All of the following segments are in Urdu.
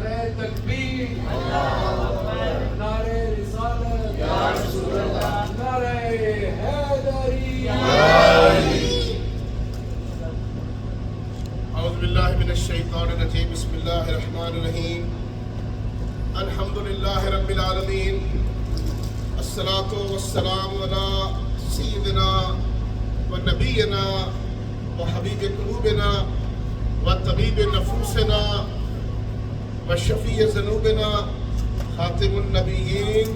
نعرہ تکبیر، نعرہ رسالت، نعرہ حیدری۔ اعوذ باللہ من الشیطان الرجیم، بسم اللہ الرحمن الرحیم، الحمد للہ رب العالمین، الصلاۃ والسلام علی سیدنا و نبینا و حبیب قلوبنا و طبیب نفوسنا و شفیع ذنوبنا خاتم النبیین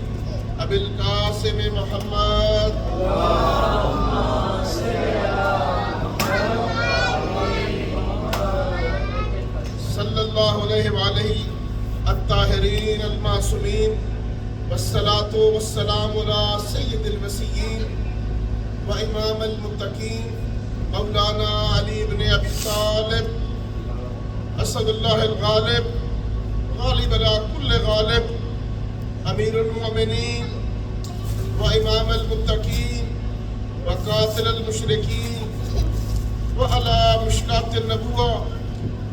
ابی القاسم محمد صلی اللہ علیہ وآلہ الطاہرین المعصومین، والصلاۃ والسلام علی سید الوصیین و امام المتقین مولانا علی بن ابی طالب اسد اللہ الغالب، غالب علی کل غالب، امیر المؤمنین و امام المتقین و قاتل المشرکین و علی مشکات النبوہ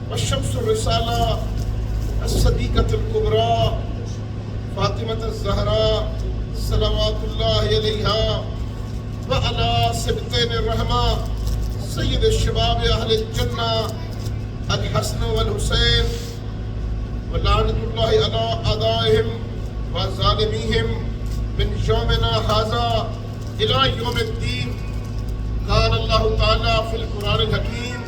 والشمس الرسالہ الصدیقۃ الکبریٰ فاطمۃ الزہراء صلوات اللہ علیہا وعلی سبطین الرحمہ سید الشباب اہل الجنہ الحسن والحسین ولعنۃ اللہ علی اعدائہم وظالمیہم من یومنا ھذا الی یوم الدین۔ قال اللہ تعالی فی القرآن الحکیم،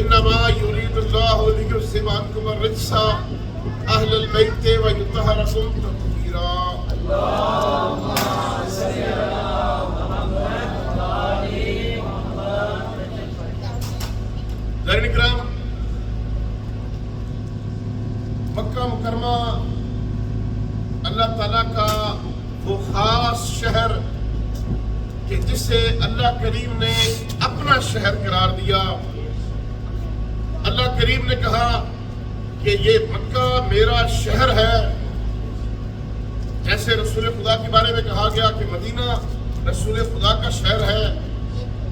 انما یرید اللہ لیذھب عنکم الرجس اہل البیت ویطہرکم تطہیرا۔ اللہم صلی علی محمد و آل محمد۔ زائرین اکرام، مکہ مکرمہ اللہ تعالیٰ کا وہ خاص شہر کہ جسے اللہ کریم نے اپنا شہر قرار دیا۔ اللہ کریم نے کہا کہ یہ مکہ میرا شہر ہے، جیسے رسول خدا کے بارے میں کہا گیا کہ مدینہ رسول خدا کا شہر ہے،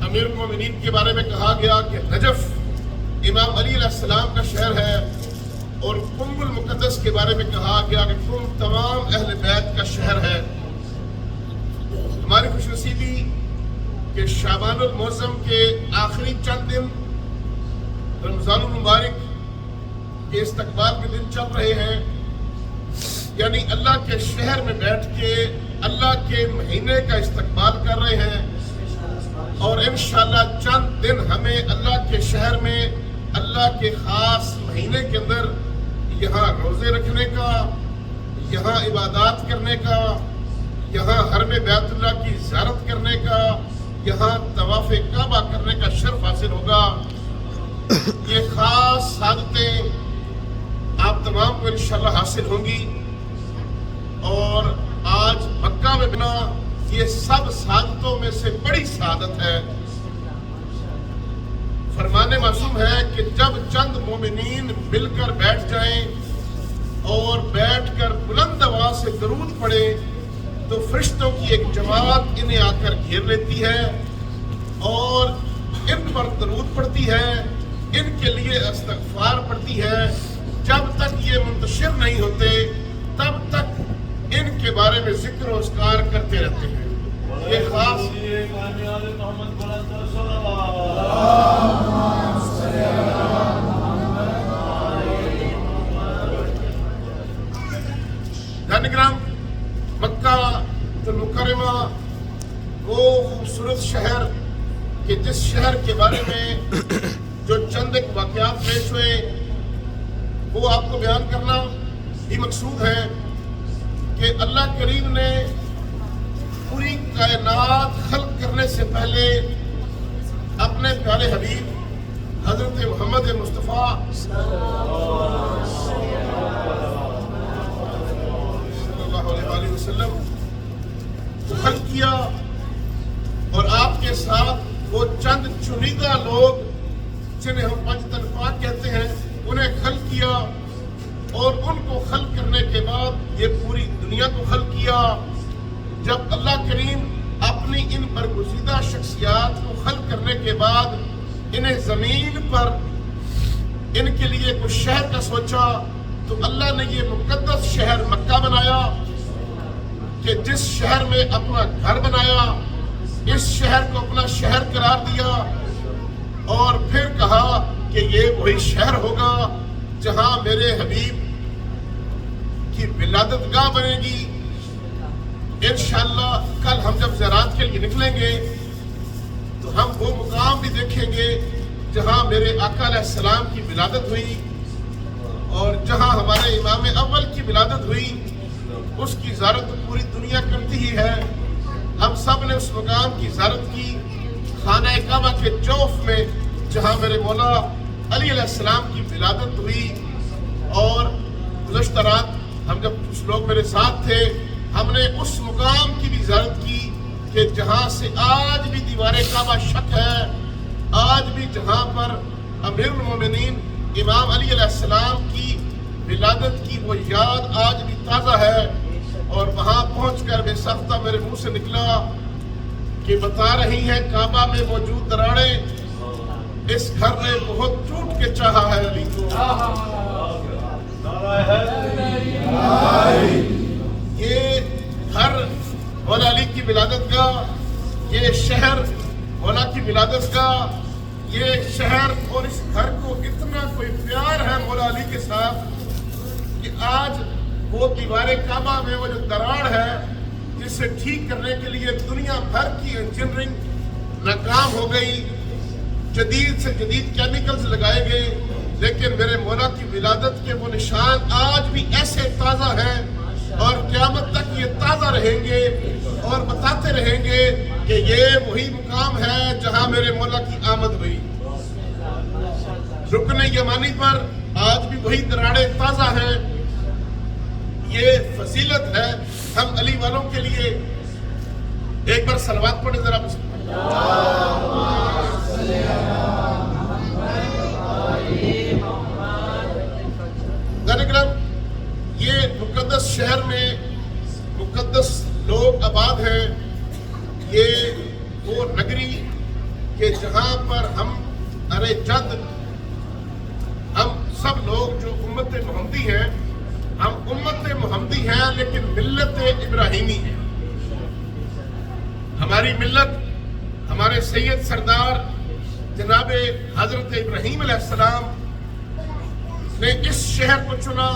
امیر المومنین کے بارے میں کہا گیا کہ نجف امام علی علیہ السلام کا شہر ہے، اور قم المقدس کے بارے میں کہا گیا کہ قم تمام اہل بیت کا شہر ہے۔ ہماری خوش نصیبی کہ شعبان المعظم کے آخری چند دن رمضان المبارک کے استقبال کے دن چل رہے ہیں، یعنی اللہ کے شہر میں بیٹھ کے اللہ کے مہینے کا استقبال کر رہے ہیں، اور انشاءاللہ چند دن ہمیں اللہ کے شہر میں اللہ کے خاص مہینے کے اندر یہاں روزے رکھنے کا، یہاں عبادات کرنے کا، یہاں حرم بیت اللہ کی زیارت کرنے کا، یہاں طواف کعبہ کرنے کا شرف حاصل ہوگا۔ یہ خاص سعادتیں آپ تمام کو انشاءاللہ حاصل ہوں گی، اور آج مکہ میں بنا یہ سب سعادتوں میں سے بڑی سعادت ہے۔ فرمان معصوم ہے کہ جب چند مومنین مل کر بیٹھ جائیں اور بیٹھ کر بلند آواز سے درود پڑھیں تو فرشتوں کی ایک جماعت انہیں آ کر گھیر لیتی ہے اور ان پر درود پڑتی ہے، ان کے لیے استغفار پڑتی ہے۔ جب تک یہ منتشر نہیں ہوتے تب تک ان کے بارے میں ذکر و اذکار کرتے رہتے ہیں۔ یہ خاص جانگرام، مکہ المکرمہ وہ خوبصورت شہر کہ جس شہر کے بارے میں جو چند ایک واقعات پیش ہوئے وہ آپ کو بیان کرنا بھی مقصود ہے کہ اللہ کریم نے پوری کائنات خلق کرنے سے پہلے اپنے پیارے حبیب حضرت محمد مصطفیٰ صلی اللہ علیہ وسلم کو خلق کیا، اور آپ کے ساتھ وہ چند چنیدہ لوگ جنہیں ہم پنج تنخواہ کہتے ہیں انہیں خلق کیا، اور ان کو خلق کرنے کے بعد یہ پوری دنیا کو خلق کیا۔ جب اللہ کریم اپنی ان برگزیدہ شخصیات کو خلق کرنے کے بعد انہیں زمین پر ان کے لیے کچھ شہر کا سوچا تو اللہ نے یہ مقدس شہر مکہ بنایا کہ جس شہر میں اپنا گھر بنایا، اس شہر کو اپنا شہر قرار دیا، اور پھر کہا کہ یہ وہی شہر ہوگا جہاں میرے حبیب کی ولادت گاہ بنے گی۔ انشاءاللہ کل ہم جب زیارات کے لیے نکلیں گے تو ہم وہ مقام بھی دیکھیں گے جہاں میرے آقا علیہ السلام کی ولادت ہوئی، اور جہاں ہمارے امام اول کی ولادت ہوئی اس کی زیارت پوری دنیا کرتی ہی ہے۔ ہم سب نے اس مقام کی زیارت کی، خانہ کعبہ کے جوف میں جہاں میرے مولا علی علیہ السلام کی ولادت ہوئی، اور گزشتہ رات ہم جب کچھ لوگ میرے ساتھ تھے، ہم نے اس مقام کی بھی زیارت کی کہ جہاں سے آج بھی دیوار کعبہ شک ہے، آج بھی جہاں پر امیر المومنین امام علی علیہ السلام کی ولادت کی وہ یاد آج بھی تازہ ہے۔ اور وہاں پہنچ کر بے ساختہ میرے منہ سے نکلا کہ بتا رہی ہیں کعبہ میں موجود دراڑیں، اس گھر نے بہت ٹوٹ کے چاہا ہے علی کو۔ یہ گھر مولا علی کی ولادت گاہ، یہ شہر مولا کی ولادت گاہ، یہ شہر اور اس گھر کو اتنا کوئی پیار ہے مولا علی کے ساتھ کہ آج وہ دیوار کعبہ میں وہ جو دراڑ ہے جسے ٹھیک کرنے کے لیے دنیا بھر کی انجینئرنگ ناکام ہو گئی، جدید سے جدید کیمیکلز لگائے گئے، لیکن میرے مولا کی ولادت کے وہ نشان آج بھی ایسے تازہ ہیں اور قیامت تک یہ تازہ رہیں گے اور بتاتے رہیں گے کہ یہ وہی مقام ہے جہاں میرے مولا کی آمد ہوئی۔ رکن یمانی پر آج بھی وہی دراڑیں تازہ ہیں۔ یہ فضیلت ہے ہم علی والوں کے لیے۔ ایک بار صلوات پڑھیں ذرا بس۔ یہ مقدس شہر میں مقدس لوگ آباد ہیں، یہ وہ نگری کہ جہاں پر ہم ارے جد ہم سب لوگ جو امت محمدی ہیں، ہم امت محمدی ہیں لیکن ملت ابراہیمی ہے۔ ہماری ملت ہمارے سید سردار جناب حضرت ابراہیم علیہ السلام نے اس شہر کو چنا،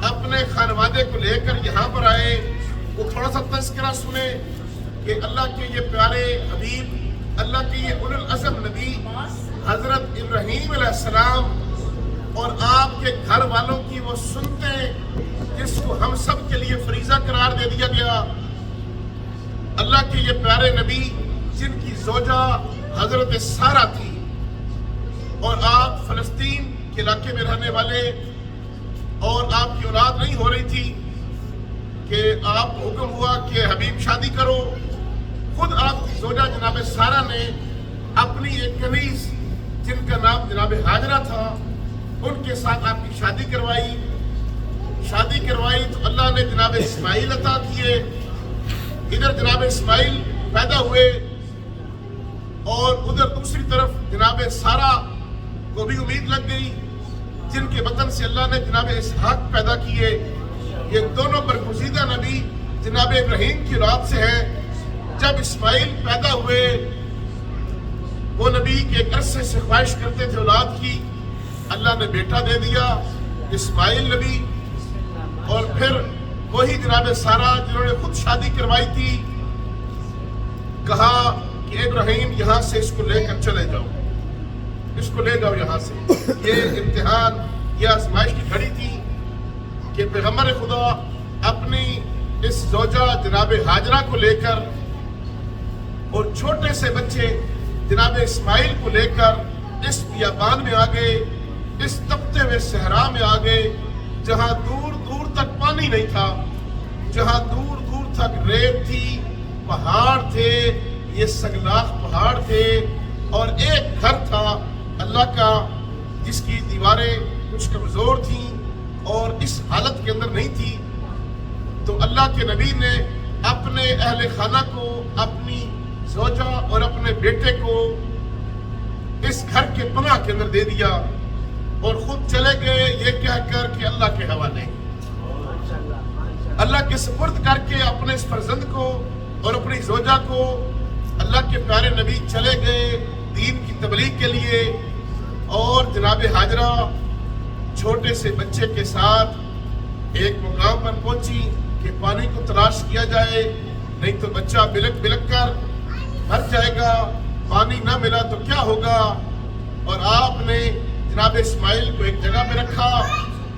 اپنے خانوادے کو لے کر یہاں پر آئے۔ وہ تھوڑا سا تذکرہ سنیں کہ اللہ کے یہ پیارے حبیب، اللہ کے یہ اولو العزم نبی حضرت ابراہیم علیہ السلام اور آپ کے گھر والوں کی وہ سنتیں جس کو ہم سب کے لیے فریضہ قرار دے دیا گیا۔ اللہ کے یہ پیارے نبی جن کی زوجہ حضرت سارہ تھی اور آپ فلسطین کے علاقے میں رہنے والے، اور آپ کی اولاد نہیں ہو رہی تھی کہ آپ کو حکم ہوا کہ حبیب شادی کرو۔ خود آپ کی زوجہ جناب سارہ نے اپنی ایک کنیز جن کا نام جناب ہاجرہ تھا ان کے ساتھ آپ کی شادی کروائی تو اللہ نے جناب اسماعیل عطا کیے۔ ادھر جناب اسماعیل پیدا ہوئے اور ادھر دوسری طرف جناب سارہ کو بھی امید لگ گئی جن کے بطن سے اللہ نے جناب اسحاق پیدا کیے۔ یہ دونوں برگزیدہ نبی جناب ابراہیم کی اولاد سے ہیں۔ جب اسماعیل پیدا ہوئے وہ نبی کے ایک عرصے سے خواہش کرتے تھے اولاد کی، اللہ نے بیٹا دے دیا اسماعیل نبی، اور پھر وہی جناب سارہ جنہوں نے خود شادی کروائی تھی کہا کہ ابراہیم یہاں سے اس کو لے کر چلے جاؤ، اس کو لے جاؤ یہاں سے۔ یہ امتحان، یہ آزمائش کی گھڑی تھی کہ پیغمبر خدا اپنی اس زوجہ جناب ہاجرہ کو لے کر اور چھوٹے سے بچے جناب اسماعیل کو لے کر اس بیابان میں آگئے، اس تپتے ہوئے صحرا میں آگئے جہاں دور دور تک پانی نہیں تھا، جہاں دور دور تک ریت تھی، پہاڑ تھے، یہ سگلاخ پہاڑ تھے، اور ایک گھر تھا اللہ کا جس کی دیواریں کچھ کمزور تھیں اور اس حالت کے اندر نہیں تھی۔ تو اللہ کے نبی نے اپنے اہل خانہ کو، اپنی زوجہ اور اپنے بیٹے کو اس گھر کے پناہ کے اندر دے دیا، اور خود چلے گئے یہ کہہ کر کہ اللہ کے حوالے، اللہ کے سپرد کر کے اپنے اس فرزند کو اور اپنی زوجہ کو اللہ کے پیارے نبی چلے گئے دین کی تبلیغ کے لیے. اور جناب ہاجرہ چھوٹے سے بچے کے ساتھ ایک مقام پر پہنچی کہ پانی کو تلاش کیا جائے، نہیں تو بچہ بلک بلک کر مر جائے گا، پانی نہ ملا تو کیا ہوگا. اور آپ نے جناب اسماعیل کو ایک جگہ پہ رکھا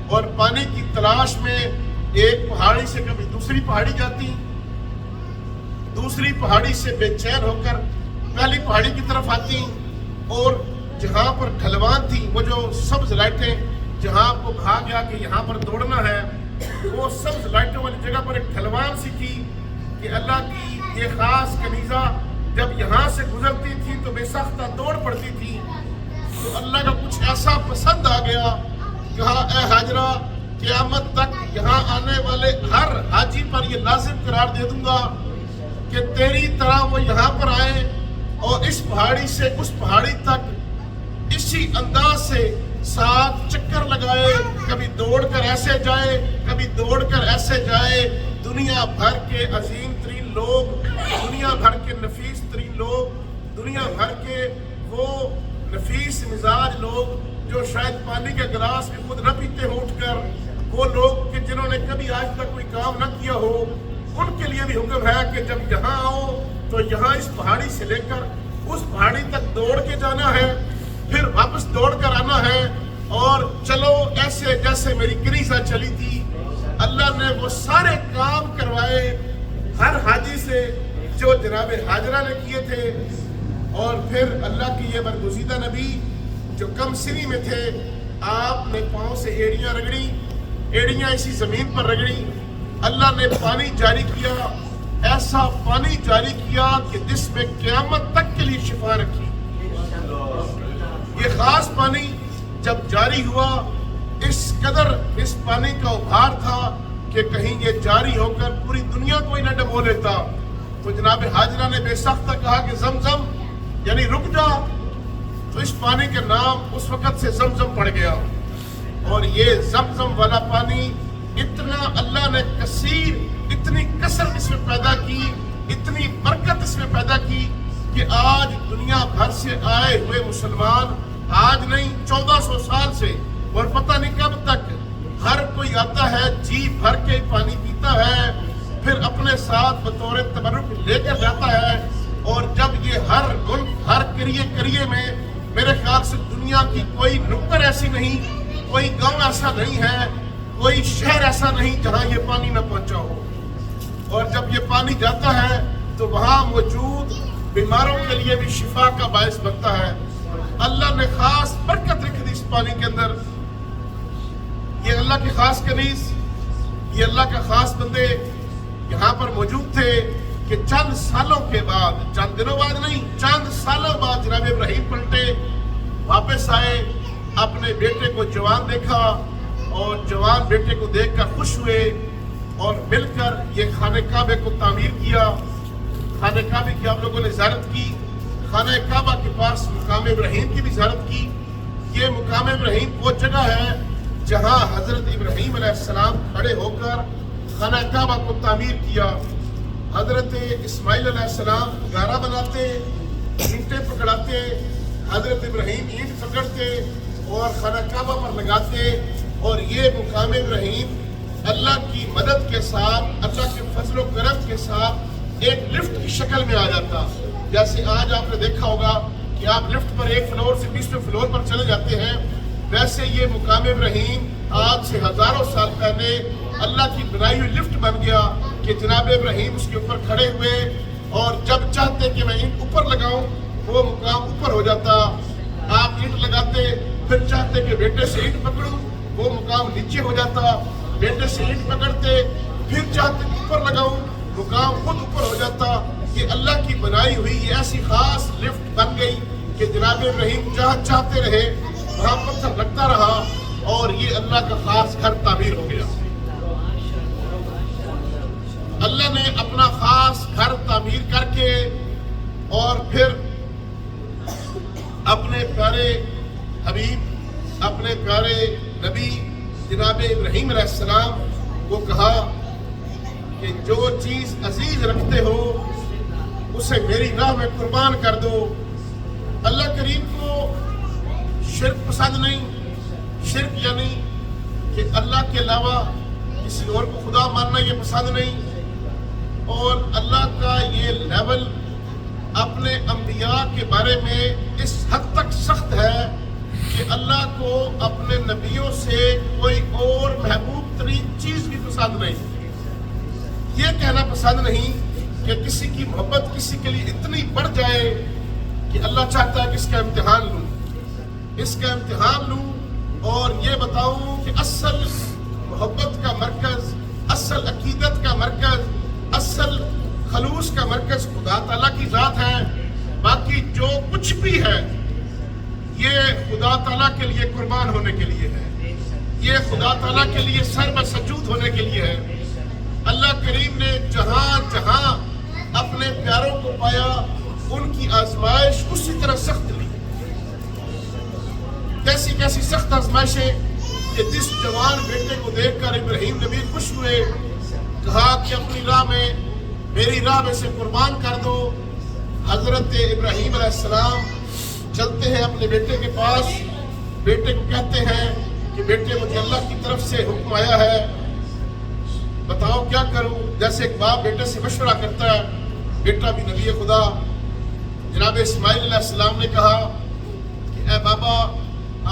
اور پانی کی تلاش میں ایک پہاڑی سے کبھی دوسری پہاڑی جاتی، دوسری پہاڑی سے بے چین ہو کر پہلی پہاڑی کی طرف آتی، اور جہاں پر ڈھلوان تھی، وہ جو سبز لائٹیں جہاں آپ کو کہا گیا کہ یہاں پر دوڑنا ہے، وہ سبز لائٹوں والی جگہ پر ایک ڈھلوان سی تھی کہ اللہ کی یہ خاص کنیزہ جب یہاں سے گزرتی تھی تو بے ساختہ دوڑ پڑتی تھی. تو اللہ کا کچھ ایسا پسند آ گیا، کہا اے ہاجرہ قیامت تک یہاں آنے والے ہر حاجی پر یہ لازم قرار دے دوں گا کہ تیری طرح وہ یہاں پر آئے اور اس پہاڑی سے اس پہاڑی تک اسی انداز سے 7 چکر لگائے، کبھی دوڑ کر ایسے جائے، کبھی دوڑ کر ایسے جائے. دنیا بھر کے عظیم ترین لوگ، دنیا بھر کے نفیس ترین لوگ، دنیا بھر کے وہ نفیس مزاج لوگ جو شاید پانی کے گلاس بھی خود نہ پیتے ہو اٹھ کر، وہ لوگ کہ جنہوں نے کبھی آج تک کوئی کام نہ کیا ہو، ان کے لیے بھی حکم ہے کہ جب یہاں آؤ تو یہاں اس پہاڑی سے لے کر اس پہاڑی تک دوڑ کے جانا ہے، پھر واپس دوڑ کر آنا ہے، اور چلو ایسے جیسے میری کنیزہ چلی تھی. اللہ نے وہ سارے کام کروائے ہر حاجی سے جو جناب ہاجرہ نے کیے تھے. اور پھر اللہ کی یہ برگزیدہ نبی جو کم سنی میں تھے، آپ نے پاؤں سے ایڑیاں رگڑی، ایڑیاں اسی زمین پر رگڑی. اللہ نے پانی جاری کیا، ایسا پانی جاری کیا کہ جس میں قیامت تک کے لیے شفا رکھی. یہ خاص پانی جب جاری ہوا، اس قدر اس پانی کا ابھار تھا کہ کہیں یہ جاری ہو کر پوری دنیا کو ہی نہ ڈبو لیتا. تو جناب ہاجرہ نے بے ساختہ کہا کہ زمزم، یعنی رک جا. تو اس پانی کے نام اس وقت سے زمزم پڑ گیا. اور یہ زمزم والا پانی اتنا اللہ نے کثیر، اتنی کثرت اس میں پیدا کی، اتنی برکت اس میں پیدا کی کہ آج دنیا بھر سے آئے ہوئے مسلمان، آج نہیں 1400 سال سے اور پتہ نہیں کب تک، ہر کوئی آتا ہے جی بھر کے پانی پیتا ہے، پھر اپنے ساتھ بطور تبرک لے کر جاتا ہے. اور جب یہ ہر ملک، ہر کریے میں، میرے خیال سے دنیا کی کوئی نکر ایسی نہیں، کوئی گاؤں ایسا نہیں ہے، کوئی شہر ایسا نہیں جہاں یہ پانی نہ پہنچا ہو. اور جب یہ پانی جاتا ہے تو وہاں موجود بیماروں کے لیے بھی شفا کا باعث بنتا ہے. اللہ نے خاص برکت رکھ دی اس پانی کے اندر. یہ اللہ کی خاص کنیز، یہ اللہ کا خاص بندے یہاں پر موجود تھے کہ چند سالوں کے بعد، چند دنوں بعد نہیں، چند سالوں بعد جناب ابراہیم پلٹے، واپس آئے، اپنے بیٹے کو جوان دیکھا اور جوان بیٹے کو دیکھ کر خوش ہوئے اور مل کر یہ خانہ کعبے کو تعمیر کیا. خانہ کعبے کی آپ لوگوں نے زیارت کی، خانہ کعبہ کے پاس مقام ابراہیم کی بھی زیارت کی. یہ مقام ابراہیم وہ جگہ ہے جہاں حضرت ابراہیم علیہ السلام کھڑے ہو کر خانہ کعبہ کو تعمیر کیا. حضرت اسماعیل علیہ السلام گارا بناتے، اینٹیں پکڑاتے، حضرت ابراہیم اینٹ پکڑتے اور خانہ کعبہ پر لگاتے. اور یہ مقام ابراہیم اللہ کی مدد کے ساتھ، اللہ کے فضل و کرم کے ساتھ ایک لفٹ کی شکل میں آ جاتا. جیسے آج آپ نے دیکھا ہوگا کہ آپ لفٹ پر ایک فلور سے 20ویں فلور پر چلے جاتے ہیں، ویسے یہ مقام ابراہیم آج سے ہزاروں سال پہلے اللہ کی بنائی ہوئی لفٹ بن گیا کہ جناب ابراہیم اس کے اوپر کھڑے ہوئے اور جب چاہتے کہ میں اینٹ اوپر لگاؤں وہ مقام اوپر ہو جاتا. آپ اینٹ لگاتے، پھر چاہتے کہ بیٹے سے اینٹ پکڑوں وہ مقام نیچے ہو جاتا، بیٹے سے اینٹ پکڑتے، پھر چاہتے اوپر لگاؤں مقام خود اوپر ہو جاتا. یہ اللہ کی بنائی ہوئی یہ ایسی خاص لفٹ بن گئی کہ جناب ابراہیم جہاں چاہتے رہے وہاں پتھر لگتا رہا اور یہ اللہ کا خاص گھر تعمیر ہو گیا. اللہ نے اپنا خاص گھر تعمیر کر کے اور پھر اپنے پیارے حبیب، اپنے پیارے نبی جناب ابراہیم علیہ السلام کو کہا کہ جو چیز عزیز رکھتے ہو اسے میری راہ میں قربان کر دو۔ اللہ کریم کو شرک پسند نہیں۔ شرک یعنی کہ اللہ کے علاوہ کسی اور کو خدا ماننا یہ پسند نہیں، اور اللہ کا یہ لیول اپنے انبیاء کے بارے میں اس حد تک سخت ہے کہ اللہ کو اپنے نبیوں سے کوئی اور محبوب ترین چیز بھی پسند نہیں۔ یہ کہنا پسند نہیں کہ کسی کی محبت کسی کے لیے اتنی بڑھ جائے کہ اللہ چاہتا ہے کہ اس کا امتحان لوں، اس کا امتحان لوں اور یہ بتاؤں کہ اصل محبت کا مرکز، اصل عقیدت کا مرکز، اصل خلوص کا مرکز خدا تعالیٰ کی ذات ہے۔ باقی جو کچھ بھی ہے یہ خدا تعالیٰ کے لیے قربان ہونے کے لیے ہے، یہ خدا تعالیٰ کے لیے سر مسجود ہونے کے لیے ہے۔ اللہ کریم نے جہاں جہاں اپنے پیاروں کو پایا ان کی آزمائش اسی طرح سخت لی۔ کیسی کیسی سخت آزمائشیں کہ جس جوان بیٹے کو دیکھ کر ابراہیم نبی خوش ہوئے، کہا کہ اپنی راہ میں میری راہ میں سے قربان کر دو۔ حضرت ابراہیم علیہ السلام چلتے ہیں اپنے بیٹے کے پاس، بیٹے کو کہتے ہیں کہ بیٹے مجھے اللہ کی طرف سے حکم آیا ہے، بتاؤ کیا کروں۔ جیسے ایک باپ بیٹے سے مشورہ کرتا ہے، بیٹا بھی نبی خدا جناب اسماعیل علیہ السلام نے کہا کہ اے بابا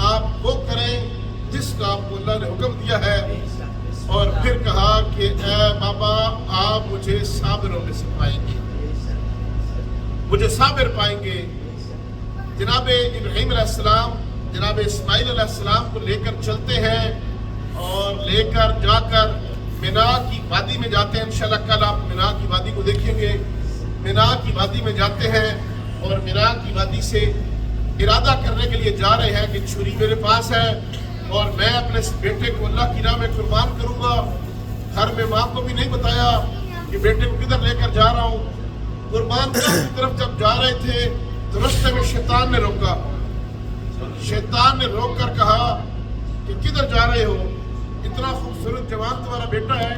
آپ وہ کریں جس کا آپ کو اللہ نے حکم دیا ہے، اور پھر کہا کہ اے بابا آپ مجھے صابروں میں سے پائیں گے، مجھے صابر پائیں گے۔ جناب ابراہیم علیہ السلام جناب اسماعیل علیہ السلام کو لے کر چلتے ہیں اور لے کر جا کر مینا کی وادی میں جاتے ہیں۔ انشاءاللہ کل آپ مینا کی وادی کو دیکھیں گے۔ مینا کی وادی میں جاتے ہیں اور مینا کی وادی سے ارادہ کرنے کے لیے جا رہے ہیں کہ چھری میرے پاس ہے اور میں اپنے بیٹے کو اللہ کی راہ میں قربان کروں گا۔ گھر میں ماں کو بھی نہیں بتایا کہ بیٹے کو کدھر لے کر جا رہا ہوں۔ قربان کی طرف جب جا رہے تھے تو راستے میں شیطان نے روکا۔ شیطان نے روک کر کہا کہ کدھر جا رہے ہو، اتنا خوبصورت جوان تمہارا بیٹا ہے۔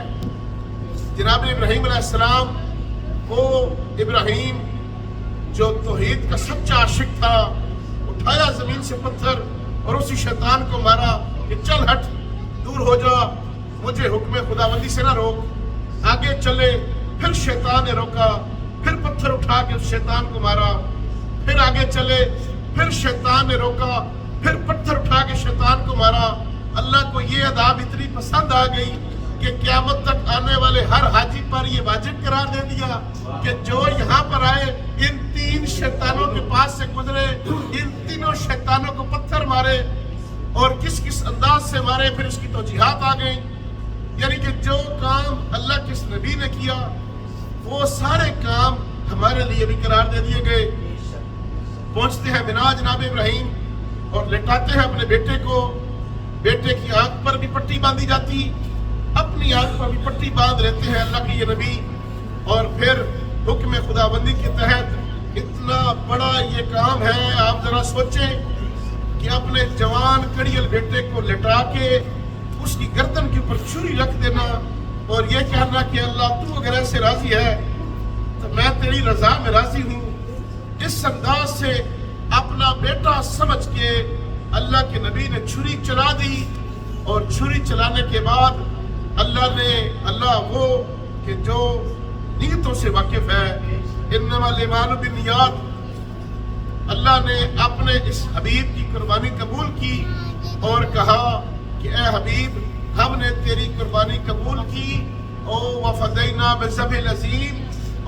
جناب ابراہیم علیہ السلام، وہ ابراہیم جو توحید کا سچا عاشق تھا، اٹھایا زمین سے پتھر اور اسی شیطان کو مارا کہ چل ہٹ، دور ہو جا، مجھے حکم خداوندی سے نہ روک۔ آگے چلے، پھر شیطان نے روکا، پھر پتھر اٹھا کے اس شیطان کو مارا۔ پھر آگے چلے، پھر شیطان نے روکا، پھر پتھر اٹھا کے شیطان کو مارا۔ اللہ کو یہ عذاب اتنی پسند آ گئی کہ قیامت تک آنے والے ہر حاجی پر یہ واجب قرار دے دیا کہ جو یہاں پر آئے ان تین شیطانوں کے پاس سے گزرے، ان تینوں شیطانوں کو پتھر مارے اور کس کس انداز سے مارے، پھر اس کی توجیحات آ گئیں۔ یعنی کہ جو کام اللہ کے اس نبی نے کیا وہ سارے کام ہمارے لیے بھی قرار دے دیے گئے۔ پہنچتے ہیں مینا جناب ابراہیم اور لٹاتے ہیں اپنے بیٹے کو۔ بیٹے کی آنکھ پر بھی پٹی باندھی جاتی، اپنی آنکھ پر بھی پٹی باندھ لیتے ہیں اللہ کے یہ نبی، اور پھر حکم خداوندی کے تحت اتنا بڑا یہ کام ہے۔ آپ ذرا سوچیں کہ اپنے جوان کڑیل بیٹے کو لٹا کے اس کی گردن کے اوپر چھری رکھ دینا اور یہ کہنا کہ اللہ تو اگر ایسے راضی ہے تو میں تیری رضا میں راضی ہوں۔ اس انداز سے اپنا بیٹا سمجھ کے اللہ کے نبی نے چھری چلا دی، اور چھری چلانے کے بعد اللہ وہ کہ جو نیتوں سے واقف ہے، انما الاعمال بالنیات، اللہ نے اپنے اس حبیب کی قربانی قبول کی اور کہا کہ اے حبیب ہم نے تیری قربانی قبول کی، او وفدینا بذبح عظیم،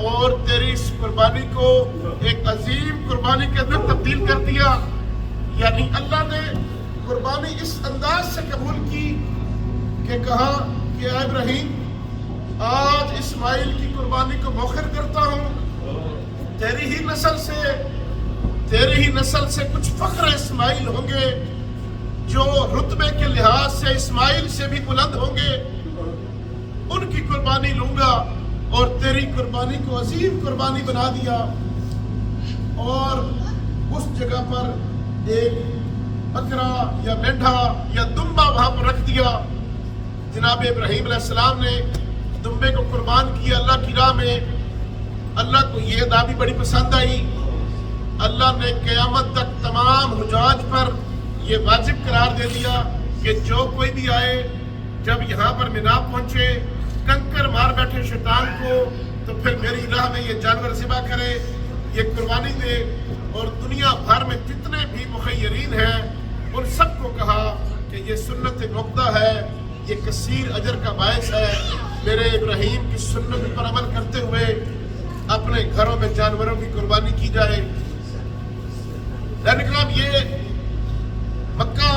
اور تیری اس قربانی کو ایک عظیم قربانی کے اندر تبدیل کر دیا۔ یعنی اللہ نے قربانی اس انداز سے قبول کی کہ کہا کہ اے ابراہیم آج اسماعیل کی قربانی کو مؤخر کرتا ہوں، تیری ہی نسل سے کچھ فخر اسماعیل ہوں گے جو رتبے کے لحاظ سے اسماعیل سے بھی بلند ہوں گے، ان کی قربانی لوں گا، اور تیری قربانی کو عظیم قربانی بنا دیا۔ اور اس جگہ پر ایک بکرا یا مینڈھا یا دمبا وہاں پر رکھ دیا. جناب ابراہیم علیہ السلام نے دمبے کو قربان کیا اللہ کی راہ میں. اللہ کو یہ ادا بھی بڑی پسند آئی. اللہ نے قیامت تک تمام حجاج پر یہ واجب قرار دے دیا کہ جو کوئی بھی آئے جب یہاں پر مینا پہنچے کنکر مار بیٹھے شیطان کو تو پھر میری راہ میں یہ جانور ذبح کرے, یہ قربانی دے. اور دنیا بھر میں جتنے بھی مخیرین ہیں ان سب کو کہا کہ یہ سنت موقدہ ہے, یہ کثیر اجر کا باعث ہے. میرے ابراہیم کی سنت پر عمل کرتے ہوئے اپنے گھروں میں جانوروں کی قربانی کی جائے. یہ مکہ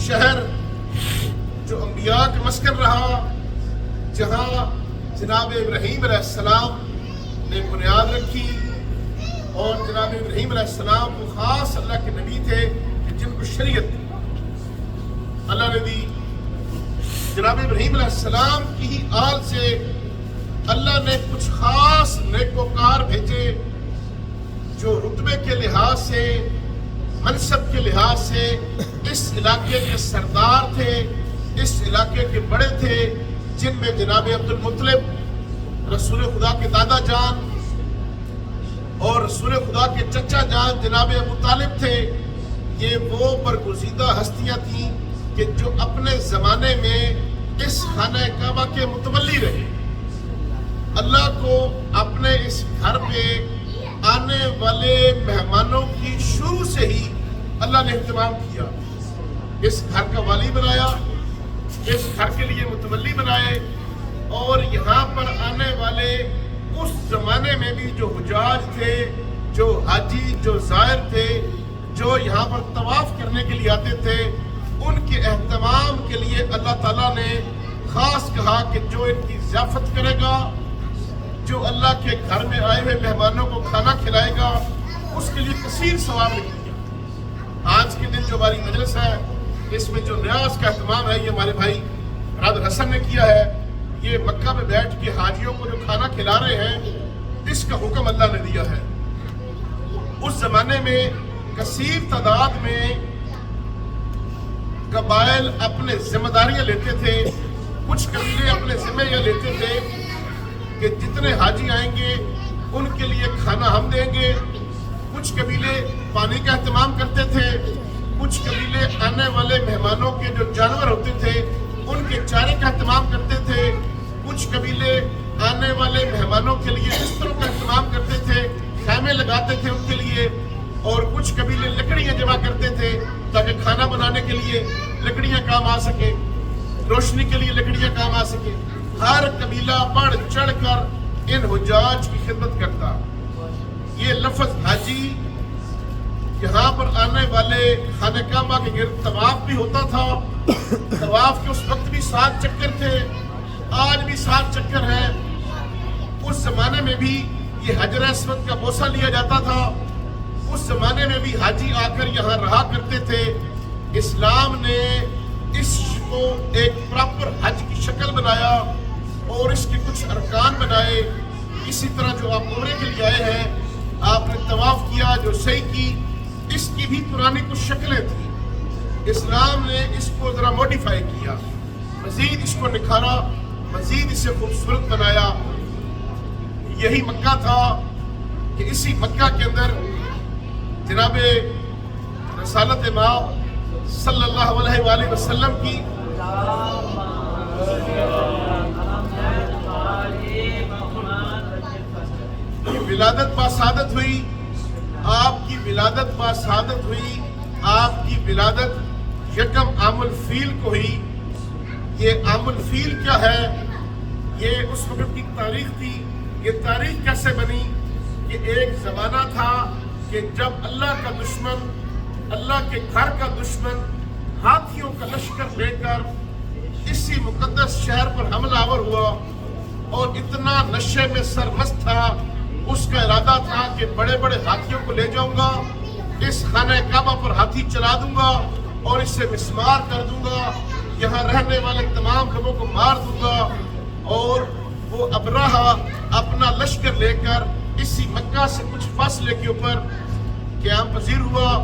شہر جو انبیاء کا مسکن رہا, جہاں جناب ابراہیم علیہ السلام نے بنیاد رکھی. اور جناب ابراہیم علیہ السلام وہ خاص اللہ کے نبی تھے کہ جن کو شریعت اللہ نے دی. جناب ابراہیم علیہ السلام کی ہی آل سے اللہ نے کچھ خاص نیکوکار بھیجے جو رتبے کے لحاظ سے, منصب کے لحاظ سے اس علاقے کے سردار تھے, اس علاقے کے بڑے تھے, جن میں جناب عبد المطلب رسول خدا کے دادا جان اور رسول خدا کے چچا جان جناب ابو طالب تھے. یہ وہ برگزیدہ ہستیاں تھیں کہ جو اپنے زمانے میں اس خانہ کعبہ کے متولی رہے. اللہ کو اپنے اس گھر پہ آنے والے مہمانوں کی شروع سے ہی اللہ نے اہتمام کیا. اس گھر کا والی بنایا, اس گھر کے لیے متولی بنائے. اور یہاں پر آنے والے اس زمانے میں بھی جو حجاج تھے, جو حاجی, جو زائر تھے, جو یہاں پر طواف کرنے کے لیے آتے تھے, ان کے اہتمام کے لیے اللہ تعالیٰ نے خاص کہا کہ جو ان کی ضیافت کرے گا, جو اللہ کے گھر میں آئے ہوئے مہمانوں کو کھانا کھلائے گا, اس کے لیے کثیر ثواب لکھ دیا. آج کے دن جو ہماری مجلس ہے اس میں جو نیاز کا اہتمام ہے یہ ہمارے بھائی برادر حسن نے کیا ہے. یہ مکہ میں بیٹھ کے حاجیوں کو جو کھانا کھلا رہے ہیں اس کا حکم اللہ نے دیا ہے. اس زمانے میں کثیر تعداد میں قبائل اپنے ذمہ داریاں لیتے تھے. کچھ قبیلے اپنے ذمہ یہ لیتے تھے کہ جتنے حاجی آئیں گے ان کے لیے کھانا ہم دیں گے. کچھ قبیلے پانی کا اہتمام کرتے تھے. کچھ قبیلے آنے والے مہمانوں کے جو جانور ہوتے تھے ان کے چارے کا اہتمام کرتے تھے. کچھ قبیلے آنے والے مہمانوں کے لیے بستروں کا اہتمام کرتے تھے, خیمے لگاتے تھے ان کے لیے. اور کچھ قبیلے لکڑیاں جمع کرتے تھے تاکہ کھانا بنانے کے لیے لکڑیاں کام آ سکے, روشنی کے لیے لکڑیاں کام آ سکے. ہر قبیلہ بڑھ چڑھ کر ان حجاج کی خدمت کرتا. یہ لفظ حاجی یہاں پر آنے والے خانہ کعبہ کے گرد طواف بھی ہوتا تھا. طواف کے اس وقت بھی 7 چکر تھے, آج بھی 7 چکر ہیں. اس زمانے میں بھی یہ حجر اسود کا بوسہ لیا جاتا تھا. اس زمانے میں بھی حاجی آ کر یہاں رہا کرتے تھے. اسلام نے اس کو ایک پراپر حج کی شکل بنایا اور اس کے کچھ ارکان بنائے. اسی طرح جو آپ عمرے کے لیے آئے ہیں, آپ نے طواف کیا, جو صحیح کی, اس کی بھی پرانی کچھ شکلیں تھیں. اسلام نے اس کو ذرا موڈیفائی کیا, مزید اس کو نکھارا, مزید اسے خوبصورت بنایا. یہی مکہ تھا کہ اسی مکہ کے اندر جناب رسالت ماء صلی اللہ علیہ وآلہ وسلم کی ولادت باسعادت ہوئی. آپ کی ولادت باسعادت ہوئی. آپ کی ولادت یکم عام الفیل کو ہوئی. یہ عام الفیل کیا ہے؟ یہ اس وقت کی تاریخ تھی. یہ تاریخ کیسے بنی کہ ایک زمانہ تھا کہ جب اللہ کا دشمن, اللہ کے گھر کا دشمن ہاتھیوں کا لشکر لے کر اسی مقدس شہر پر حملہ آور ہوا اور اتنا نشے میں سرمست تھا, اس کا ارادہ تھا کہ بڑے بڑے ہاتھیوں کو لے جاؤں گا, اس خانہ کعبہ پر ہاتھی چلا دوں گا اور اسے مسمار کر دوں گا, یہاں رہنے والے تمام لوگوں کو مار دوں گا. اور وہ ابرہہ اپنا لشکر لے کر اسی مکہ سے کچھ فاصلے کے اوپر قیام پذیر ہوا.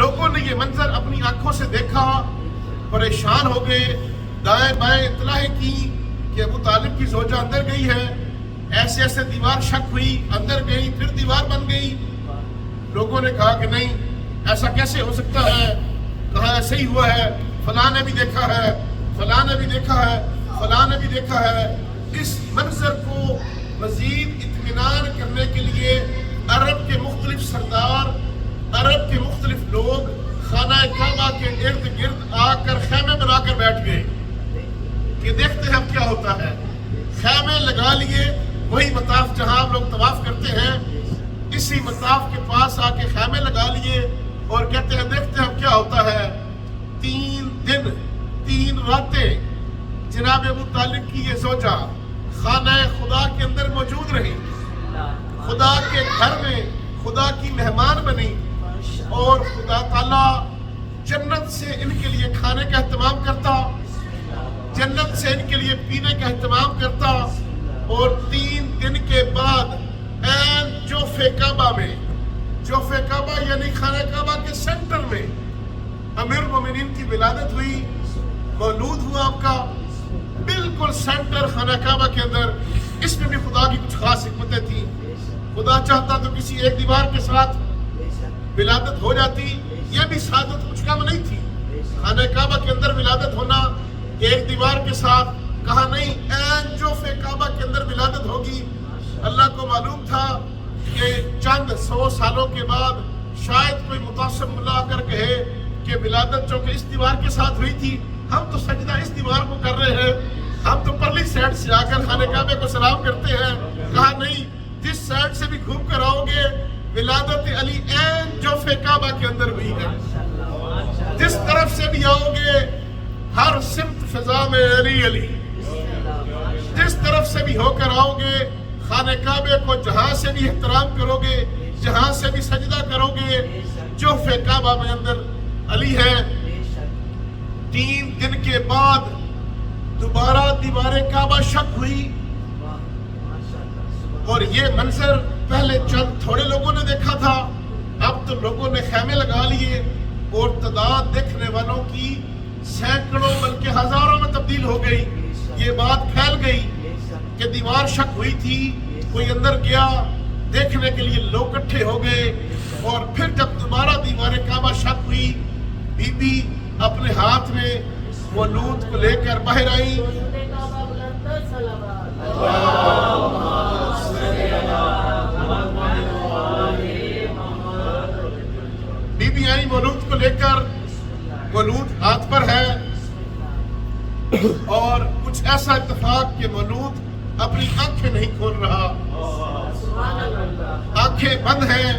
لوگوں نے یہ منظر اپنی آنکھوں سے دیکھا، پریشان ہو گئے، دائیں بائیں اطلاع کی کہ ابو طالب کی زوجہ اندر گئی ہے، ایسے ایسے دیوار شک ہوئی، اندر گئی، پھر دیوار بن گئی۔ لوگوں نے کہا کہ نہیں، ایسا کیسے ہو سکتا ہے؟ کہا ایسے ہی ہوا ہے، فلاں نے بھی دیکھا ہے، فلاں نے بھی دیکھا ہے، فلاں نے بھی دیکھا ہے۔ اس منظر کو مزید اطمینان کرنے کے لیے عرب کے مختلف سردار، عرب کے مختلف لوگ خانہ کعبہ کے ارد گرد آ کر خیمے بنا کر بیٹھ گئے کہ دیکھتے ہیں اب کیا ہوتا ہے۔ خیمے لگا لیے، وہی مطاف جہاں ہم لوگ طواف کرتے ہیں، اسی مطاف کے پاس آ کے خیمے لگا لیے اور کہتے ہیں دیکھتے ہیں اب کیا ہوتا ہے۔ 3 دن 3 راتیں جناب ابو طالب کی یہ زوجہ خانہ خدا کے اندر موجود رہی، خدا کے گھر میں خدا کی مہمان بنی، اور خدا تعالیٰ جنت سے ان کے لیے کھانے کا اہتمام کرتا، جنت سے ان کے لیے پینے کا اہتمام کرتا۔ اور 3 دن کے بعد عین جوف کعبہ میں، جوف کعبہ یعنی خانہ کعبہ کے سینٹر میں امیر المومنین کی ولادت ہوئی، مولود ہوا آپ کا، بالکل سینٹر خانہ کعبہ کے اندر۔ اس میں بھی خدا کی کچھ خاص حکمتیں تھیں۔ خدا چاہتا تو کسی ایک دیوار کے ساتھ ولادت ہو جاتی، یہ بھی سعادت کچھ کم نہیں تھی۔ خانہ کعبہ کے اندر ولادت ہونا ایک دیوار کے ساتھ، کہا نہیں، عین جوف کعبہ کے اندر ولادت ہوگی۔ اللہ کو معلوم تھا کہ چند 100 سالوں کے بعد شاید کوئی متعصب ملا آ کر کہے کہ ولادت چونکہ اس دیوار کے ساتھ ہوئی تھی، ہم تو سجدہ اس دیوار کو کر رہے ہیں، ہم تو پرلی سائڈ سے آ کر خانہ کعبے کو سلام کرتے ہیں۔ کہا نہیں، جس سائڈ سے بھی گھوم کر آؤ گے، ولادت علی عین جوف کعبہ کے اندر ہوئی ہے۔ جس طرف سے بھی آؤ گے، ہر سمت فضا میں علی علی۔ جس طرف سے بھی ہو کر آؤ گے، خانہ کعبے کو جہاں سے بھی احترام کرو گے، جہاں سے بھی سجدہ کرو گے، جوف کعبہ میں اندر علی ہے۔ 3 دن کے بعد دوبارہ دیوار کعبہ شک ہوئی، اور یہ منظر پہلے چند تھوڑے لوگوں نے دیکھا تھا، اب تو لوگوں نے خیمے لگا لیے، اور تعداد دیکھنے والوں کی سینکڑوں بلکہ ہزاروں میں تبدیل ہو گئی۔ یہ بات پھیل گئی کہ دیوار شک ہوئی تھی، کوئی اندر گیا، دیکھنے کے لیے لوگ اکٹھے ہو گئے۔ اور پھر جب دوبارہ دیوار کعبہ شک ہوئی، بی بی اپنے ہاتھ میں مولود کو لے کر باہر آئی، بی بی آئی مولود کو لے کر، مولود ہاتھ پر ہے، اور کچھ ایسا اتفاق کہ مولود اپنی آنکھیں نہیں کھول رہا، آنکھیں بند ہیں۔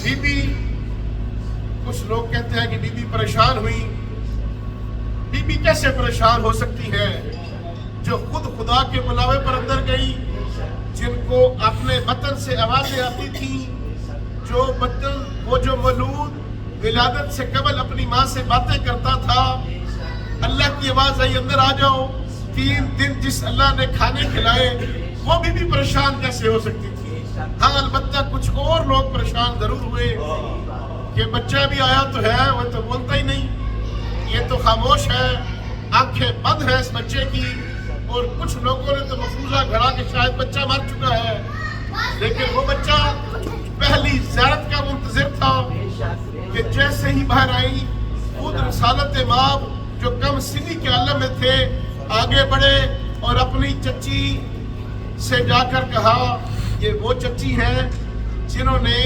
بی بی، کچھ لوگ کہتے ہیں کہ بی بی پریشان ہوئی۔ بی بی کیسے پریشان ہو سکتی ہے جو خود خدا کے بلاوے پر اندر گئی، جن کو اپنے وطن سے آوازیں آتی تھیں، جو بطن وہ جو مولود ولادت سے قبل اپنی ماں سے باتیں کرتا تھا، اللہ کی آواز آئی اندر آ جاؤ۔ 3 دن جس اللہ نے کھانے کھلائے، وہ بھی پریشان کیسے ہو سکتی تھی؟ ہاں، البتہ کچھ اور لوگ پریشان ضرور ہوئے کہ بچہ بھی آیا تو ہے، وہ تو بولتا ہی نہیں، یہ تو خاموش ہے، آنکھیں بند ہیں اس بچے کی۔ اور کچھ لوگوں نے تو مفروضہ گھڑا کہ شاید بچہ مر چکا ہے، لیکن وہ بچہ پہلی زیارت کا منتظر تھا کہ جیسے ہی باہر آئی، خود رسالت مآب جو کم سنی کے عالم میں تھے آگے بڑھے اور اپنی چچی سے جا کر کہا، یہ وہ چچی ہیں جنہوں نے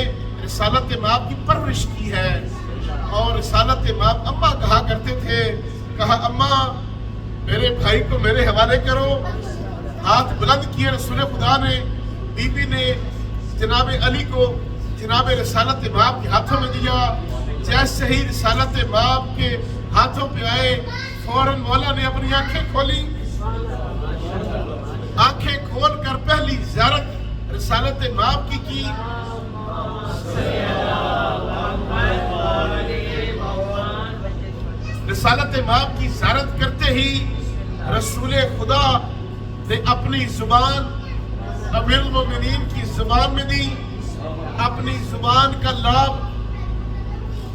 رسالت مآب کی پرورش کی ہے۔ اور رسالت مآب اماں کہا کرتے تھے، کہا اماں میرے بھائی کو میرے حوالے کرو۔ ہاتھ بلند کیے رسول خدا نے، بی بی نے جناب علی کو جناب رسالت مآب کے ہاتھوں میں دیا۔ جیسے ہی رسالت مآب کے ہاتھوں پہ آئے، فوراً مولا نے اپنی آنکھیں کھولی، آنکھیں کھول کر پہلی زیارت رسالت مآب کی۔ رسالت مآب کی زیارت کرتے ہی رسول خدا نے اپنی زبان امیر المومنین کی زبان میں دی، اپنی زبان کا لاب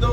2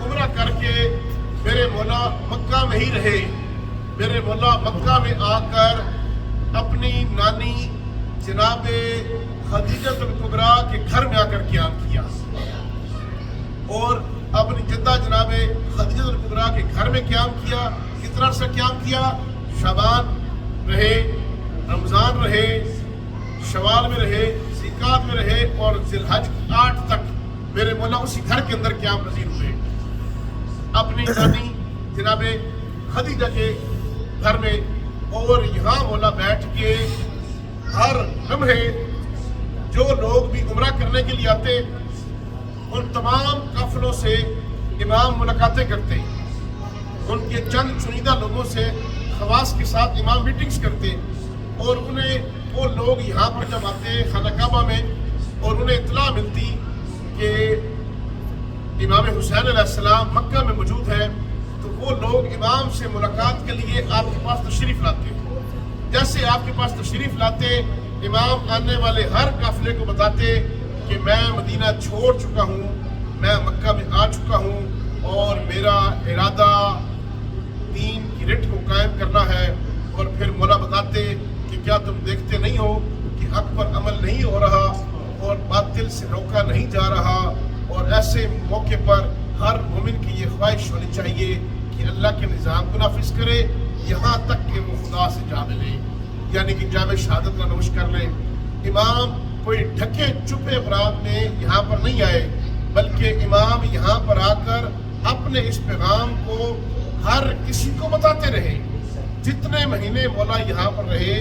عمرہ کر کے میرے مولا مکہ میں ہی رہے. میرے مولا مکہ میں آ کر اپنی نانی جناب خدیجہ الکبریٰ کے گھر میں آ کر قیام کیا اور اپنی جدہ جناب خدیجہ الکبریٰ کے گھر میں قیام کیا. کتنا عرصہ قیام کیا؟ شعبان رہے، رمضان رہے، شوال میں رہے، ذیقعدہ میں رہے اور ذی الحج 8 تک میرے مولا اسی گھر کے اندر قیام پذیر ہوئے اپنی نانی جناب خدیجہ کے گھر میں. اور یہاں مولا بیٹھ کے ہر لمحے جو لوگ بھی عمرہ کرنے کے لیے آتے ان تمام قافلوں سے امام ملاقاتیں کرتے، ان کے چند چنیدہ لوگوں سے خواص کے ساتھ امام میٹنگز کرتے اور انہیں وہ لوگ یہاں پر جب آتے خانہ کعبہ میں اور انہیں اطلاع ملتی کہ امام حسین علیہ السلام مکہ میں موجود ہے تو وہ لوگ امام سے ملاقات کے لیے آپ کے پاس تشریف لاتے. جیسے آپ کے پاس تشریف لاتے امام آنے والے ہر قافلے کو بتاتے کہ میں مدینہ چھوڑ چکا ہوں، میں مکہ میں آ چکا ہوں اور میرا ارادہ دین کی رٹ کو قائم کرنا ہے. اور پھر مولا بتاتے کہ کیا تم دیکھتے نہیں ہو کہ حق پر عمل نہیں ہو رہا اور باطل سے روکا نہیں جا رہا. اور ایسے موقع پر ہر مومن کی یہ خواہش ہونی چاہیے کہ اللہ کے نظام کو نافذ کرے یہاں تک کہ وہ خدا سے جا ملے، یعنی کہ جامع شہادت کا نوش کر لیں. امام کوئی ڈھکے چھپے افراد میں یہاں پر نہیں آئے بلکہ امام یہاں پر آ کر اپنے اس پیغام کو ہر کسی کو بتاتے رہے. جتنے مہینے مولا یہاں پر رہے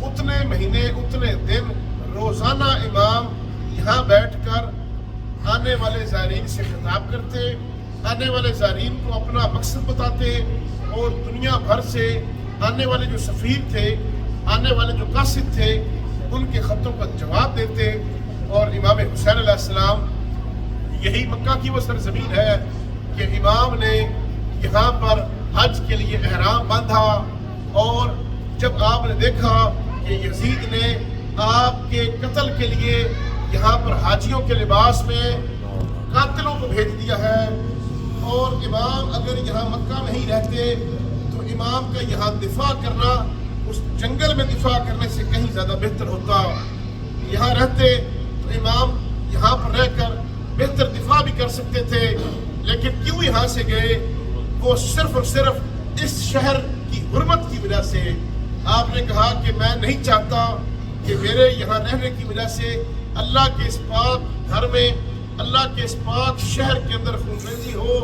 اتنے مہینے اتنے دن روزانہ امام یہاں بیٹھ کر آنے والے زائرین سے خطاب کرتے، آنے والے زائرین کو اپنا مقصد بتاتے اور دنیا بھر سے آنے والے جو سفیر تھے، آنے والے جو قاصد تھے ان کے خطوں کا جواب دیتے. اور امام حسین علیہ السلام یہی مکہ کی وہ سرزمین ہے کہ امام نے یہاں پر حج کے لیے احرام باندھا اور جب آپ نے دیکھا کہ یزید نے آپ کے قتل کے لیے یہاں پر حاجیوں کے لباس میں قاتلوں کو بھیج دیا ہے اور امام اگر یہاں مکہ میں ہی رہتے تو امام کا یہاں دفاع کرنا اس جنگل میں دفاع کرنے سے کہیں زیادہ بہتر ہوتا. یہاں رہتے تو امام یہاں پر رہ کر بہتر دفاع بھی کر سکتے تھے، لیکن کیوں یہاں سے گئے؟ وہ صرف اور صرف اس شہر کی حرمت کی وجہ سے. آپ نے کہا کہ میں نہیں چاہتا کہ میرے یہاں رہنے کی وجہ سے اللہ کے اس پاک گھر میں، اللہ کے اس پاک شہر کے اندر خونریزی ہو،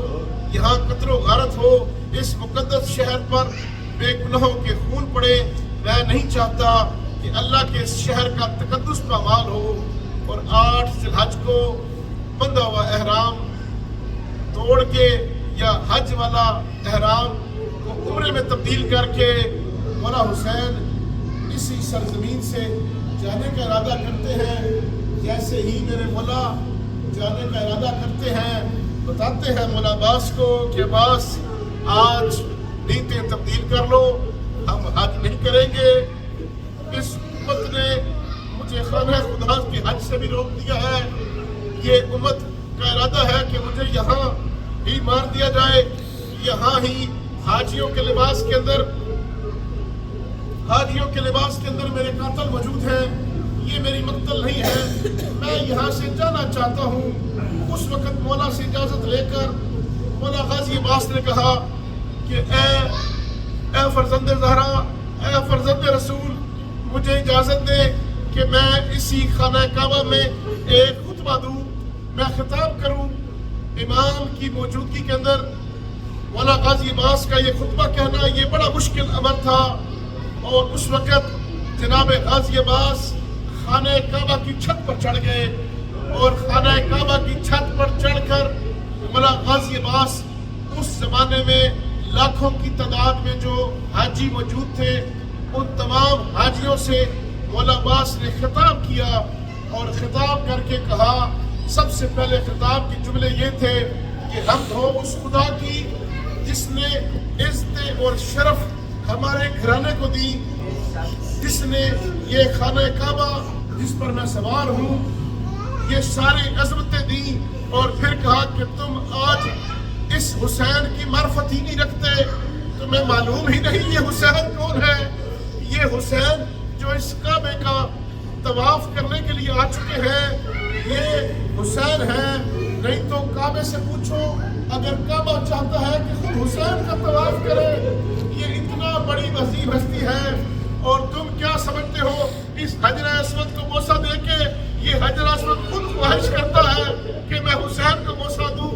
یہاں قتل و غارت ہو، اس مقدس شہر پر بے گناہوں کے خون پڑے. میں نہیں چاہتا کہ اللہ کے اس شہر کا تقدس پامال ہو. اور 8 ذی الحج کو بندھا ہوا احرام توڑ کے یا حج والا احرام کو عمرے میں تبدیل کر کے مولا حسین اسی سرزمین سے جانے کا ارادہ کرتے ہیں. جیسے ہی میرے مولا جانے کا ارادہ کرتے ہیں بتاتے ہیں مولا عباس کو کہ عباس آج نیتیں تبدیل کر لو، ہم حج نہیں کریں گے. اس امت نے مجھے خانہ خدا کے حج سے بھی روک دیا ہے. یہ امت کا ارادہ ہے کہ مجھے یہاں ہی مار دیا جائے، یہاں ہی حاجیوں کے لباس کے اندر میرے قاتل موجود ہیں. یہ میری مقتل نہیں ہے، میں یہاں سے جانا چاہتا ہوں. اس وقت مولا سے اجازت لے کر مولا غازی عباس نے کہا کہ اے فرزند زہرا، اے فرزند رسول، مجھے اجازت دے کہ میں اسی خانہ کعبہ میں ایک خطبہ دوں، میں خطاب کروں. امام کی موجودگی کے اندر مولا غازی عباس کا یہ خطبہ کہنا یہ بڑا مشکل امر تھا. اور اس وقت جناب غازی عباس خانہ کعبہ کی چھت پر چڑھ گئے اور خانہ کعبہ کی چھت پر چڑھ کر مولا غازی عباس اس زمانے میں لاکھوں کی تعداد میں جو حاجی موجود تھے ان تمام حاجیوں سے مولا عباس نے خطاب کیا اور خطاب کر کے کہا، سب سے پہلے خطاب کے جملے یہ تھے کہ حمد ہو اس خدا کی جس نے عزت اور شرف ہمارے گھرانے کو دی، جس نے یہ خانہ کعبہ جس پر میں سوار ہوں یہ ساری عظمتیں دی. اور پھر کہا کہ تم آج اس حسین کی معرفت ہی نہیں رکھتے؟ تمہیں معلوم ہی نہیں یہ حسین کون ہے؟ یہ حسین جو اس کعبے کا طواف کرنے کے لیے آ چکے ہیں، یہ حسین ہے۔ نہیں تو کعبے سے پوچھو، اگر کعبہ چاہتا ہے کہ خود حسین کا طواف کرے، یہ اتنا بڑی عظیم ہستی ہے، اور تم کیا سمجھتے ہو اس حجر اسود کو بوسہ دے کے یہ حجر اسود خود خواہش کرتا ہے کہ میں حسین کو بوسہ دوں؟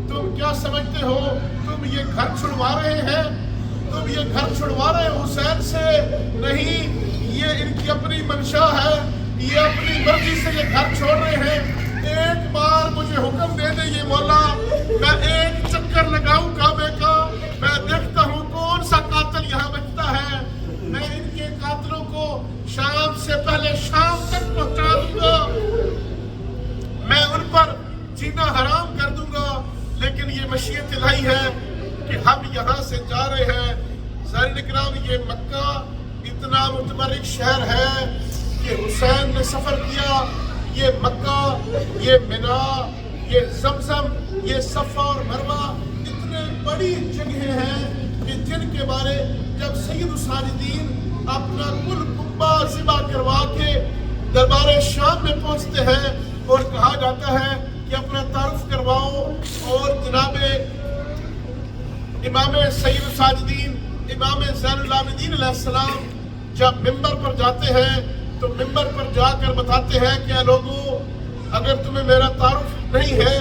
تم کیا سمجھتے ہو تم یہ گھر چھڑوا رہے ہیں؟ تم یہ گھر چھڑوا رہے ہیں حسین سے؟ نہیں، یہ ان کی اپنی منشا ہے، یہ اپنی مرضی سے یہ گھر چھوڑ رہے ہیں۔ ایک بار مجھے حکم دے دے یہ مولا، میں ایک چکر لگاؤں کعبے کا، میں دیکھتا ہوں کون سا قاتل یہاں بچتا ہے، میں ان کے قاتلوں کو شام سے پہلے شام تک پہنچا دوں گا، میں ان پر جینا حرام کر دوں گا۔ لیکن یہ مشیت الہی ہے کہ ہم یہاں سے جا رہے ہیں۔ زائرین اکرام، یہ مکہ اتنا متبرک شہر ہے کہ حسین نے سفر کیا۔ یہ مکہ، یہ منا، یہ زمزم، یہ صفا اور مروہ اتنے بڑی جگہیں ہیں کہ جن کے بارے جب سید الساجدین اپنا کل کنبہ ذبح کروا کے دربار شام میں پہنچتے ہیں اور کہا جاتا ہے کہ اپنا تعارف کرواؤ، اور جناب امام سید الساجدین امام زین العابدین علیہ السلام جب ممبر پر جاتے ہیں تو ممبر پر جا کر بتاتے ہیں کہ اے لوگوں، اگر تمہیں میرا تعارف نہیں ہے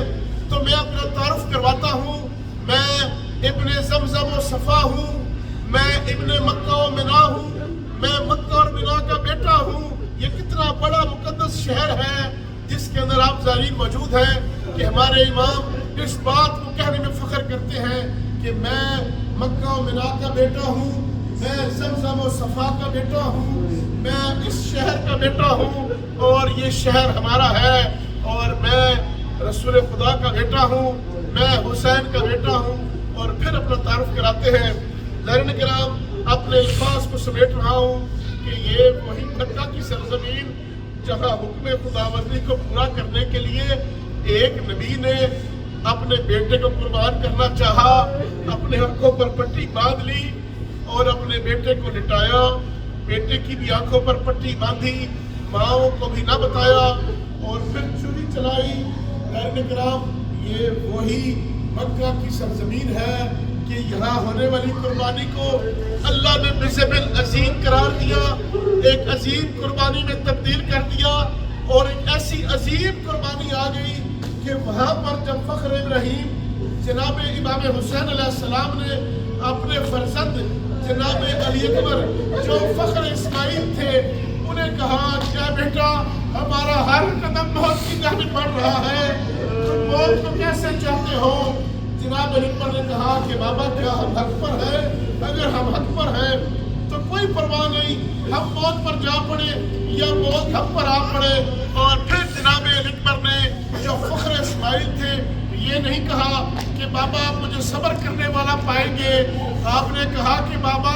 تو میں اپنا تعارف کرواتا ہوں، میں ابن زمزم و صفا ہوں، میں ابن مکہ و منا ہوں، میں مکہ اور منا کا بیٹا ہوں۔ یہ کتنا بڑا مقدس شہر ہے جس کے اندر آپ زائرین موجود ہیں کہ ہمارے امام اس بات کو کہنے میں فخر کرتے ہیں کہ میں مکہ و منا کا بیٹا ہوں، میں زمزم و صفا کا بیٹا ہوں، میں اس شہر کا بیٹا ہوں، اور یہ شہر ہمارا ہے، اور میں رسول خدا کا بیٹا ہوں، میں حسین کا بیٹا ہوں، اور پھر اپنا تعارف کراتے ہیں۔ زائرین کرام، اپنے الفاظ کو سمیٹ رہا ہوں کہ یہ وہی مکہ کی سرزمین جہاں حکم خداوندی کو پورا کرنے کے لیے ایک نبی نے اپنے بیٹے کو قربان کرنا چاہا، اپنے آنکھوں پر پٹی باندھ لی اور اپنے بیٹے کو لٹایا، بیٹے کی بھی آنکھوں پر پٹی باندھی، ماؤں کو بھی نہ بتایا، اور پھر چھری چلائی۔ زائرین کرام، یہ وہی مکہ کی سرزمین ہے کہ یہاں ہونے والی قربانی کو اللہ نے بذبح عظیم قرار دیا، ایک عظیم قربانی میں تبدیل کر دیا، اور ایک ایسی عظیم قربانی آ گئی کہ وہاں پر جب فخر ابراہیم جناب امام حسین علیہ السلام نے اپنے فرزند جناب علی اکبر جو فخر اسماعیل تھے انہیں کہا کیا بیٹا ہمارا ہر قدم موت کی جانب بڑھ رہا ہے، تم موت کو کیسے چاہتے ہو؟ جناب علی اکبر نے کہا کہ بابا کیا ہم حق پر ہیں؟ اگر ہم حق پر ہیں تو کوئی پرواہ نہیں، ہم موت پر جا پڑے یا موت ہم پر آ پڑے۔ اور پھر جناب علی اکبر نے جو فخر اسماعیل تھے یہ نہیں کہا کہ بابا آپ مجھے صبر کرنے والا پائیں گے، آپ نے کہا کہ بابا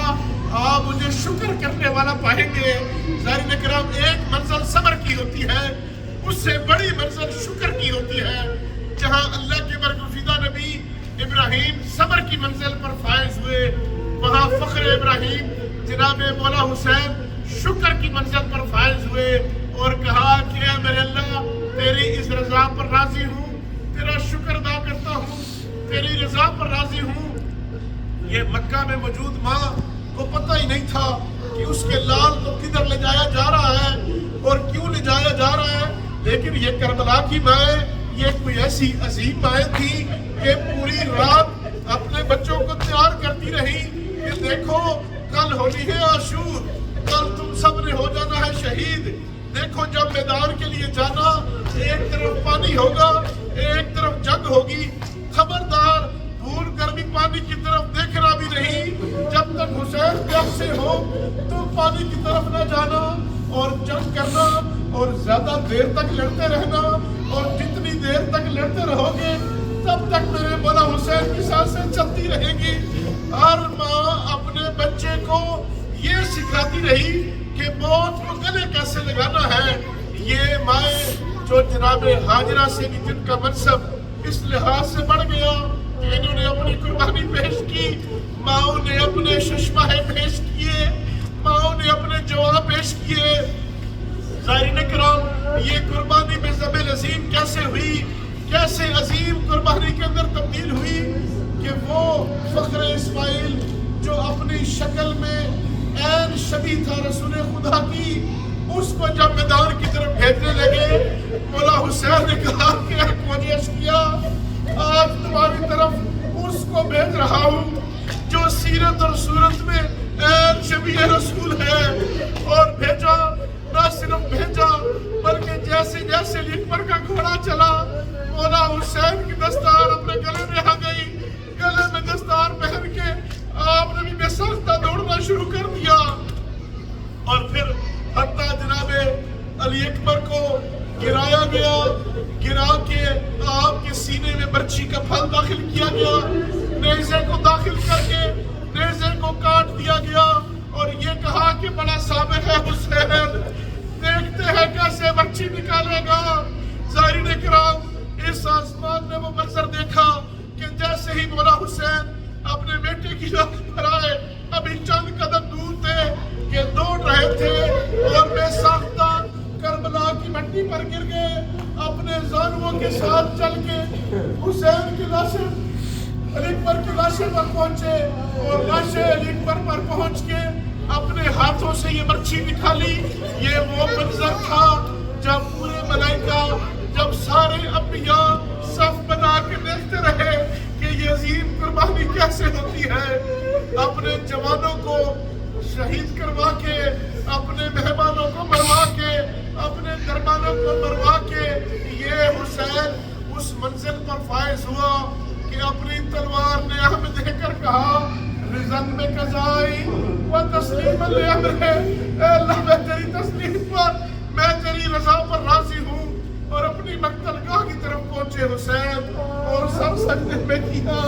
آپ مجھے شکر کرنے والا پائیں گے۔ زائرین اکرام، ایک منزل صبر کی ہوتی ہے، اس سے بڑی منزل شکر کی ہوتی ہے۔ جہاں اللہ کے برگزیدہ نبی ابراہیم صبر کی منزل پر فائز ہوئے، وہاں فخر ابراہیم جناب مولا حسین شکر کی منزل پر فائز ہوئے، اور کہا کہ اے میرے اللہ تیری اس رضا پر راضی ہوں، تیرا شکر ادا کرتا ہوں، تیری رضا پر راضی ہوں۔ یہ مکہ میں موجود ماں کو پتہ ہی نہیں تھا کہ اس کے لال کو کدھر لے جایا جا رہا ہے اور کیوں لے جایا جا رہا ہے، لیکن یہ کربلا کی مائیں یہ کوئی ایسی عظیم مائیں تھی کہ پوری رات اپنے بچوں کو تیار کرتی رہی کہ دیکھو کل ہونی ہے عاشور، کل تم سب نے ہو جانا ہے شہید، دیکھو جب میدان کے لیے جانا ایک طرف پانی ہوگا ایک طرف جنگ ہوگی، خبردار بھول کر بھی پانی کی طرف دیکھنا بھی نہیں، جب تک حسین جب سے ہو تو پانی کی طرف نہ جانا اور جنگ کرنا اور زیادہ دیر تک لڑتے رہنا، اور جتنی دیر تک لڑتے رہو گے تب تک میرے مولا حسین کی سانسیں چلتی رہیں گی۔ ہر ماں اپنے بچے کو یہ سکھاتی رہی کہ موت کو گلے کیسے لگانا ہے۔ یہ مائیں جو جناب حاجرہ سے بھی جن کا منصب اس لحاظ سے بڑھ گیا کہ انہوں نے اپنی قربانی پیش کی، ماؤں نے اپنے ششماہے پیش کیے، ماؤں نے اپنے جواب پیش کیے۔ زائرین کرام، یہ قربانی میں ذبح عظیم کیسے ہوئی، کیسے عظیم قربانی کے اندر تبدیل ہوئی کہ وہ فخر اسماعیل جو اپنی شکل میں عین شبیہ تھا رسول خدا کی، اس کو جب میدان کی طرف بھیجنے لگے، مولا حسین نے کہا کہ مجھے کیا آج تمہاری طرف اس کو بھیج رہا ہوں جو سیرت اور صورت میں عین شبیہ رسول ہے۔ اور بھیجا، نہ صرف بھیجا بلکہ جیسے جیسے اکبر کا گھوڑا چلا، مولا حسین کی دستار اپنے گلے میں آ گئی، گلے میں دستار پہن کے آپ نے بھی بے ساختہ دوڑنا شروع کر دیا۔ اور پھر حتیٰ جناب علی اکبر کو گرایا گیا، گرا کے آپ کے سینے میں برچھی کا پھل داخل کیا گیا، نیزے کو داخل کر کے نیزے کو کاٹ دیا گیا اور یہ کہا کہ بڑا صابر ہے حسین، دیکھتے ہیں کیسے برچھی نکالے گا۔ زائرین کرام، اس آسمان نے وہ منظر دیکھا کہ جیسے ہی مولا حسین اپنے بیٹے کی لاش پر آئے، ابھی چند قدم دور تھے کہ دوڑ رہے تھے اور بے ساختہ کربلا کی مٹی پر گر گئے، اپنے زانووں کے ساتھ چل کے حسین کی لاشیں علی اکبر کی لاشیں پر پہنچے اور لاشیں علی اکبر پر پہنچ کے اپنے ہاتھوں سے یہ برچھی نکالی۔ یہ وہ منظر تھا جب پورے ملائکہ، جب سارے انبیاء صف بنا کے دیکھتے رہے کہ یہ عظیم قربانی کیسے ہوتی ہے، اپنے جوانوں کو شہید کروا کے، اپنے مہمانوں کو مروا کے، اپنے دربانوں کو مروا کے یہ حسین اس منزل پر فائز ہوا کہ اپنی تلوار نے ہمیں دے کر کہا رضن میں قضائی و تسلیم لامر ہے، اے اللہ میں تیری تسلیم پر، میں تیری رضا پر راضی ہوں۔ اور اپنی مقتل گاہ کی طرف پہنچے حسین اور سر سجدے میں کیا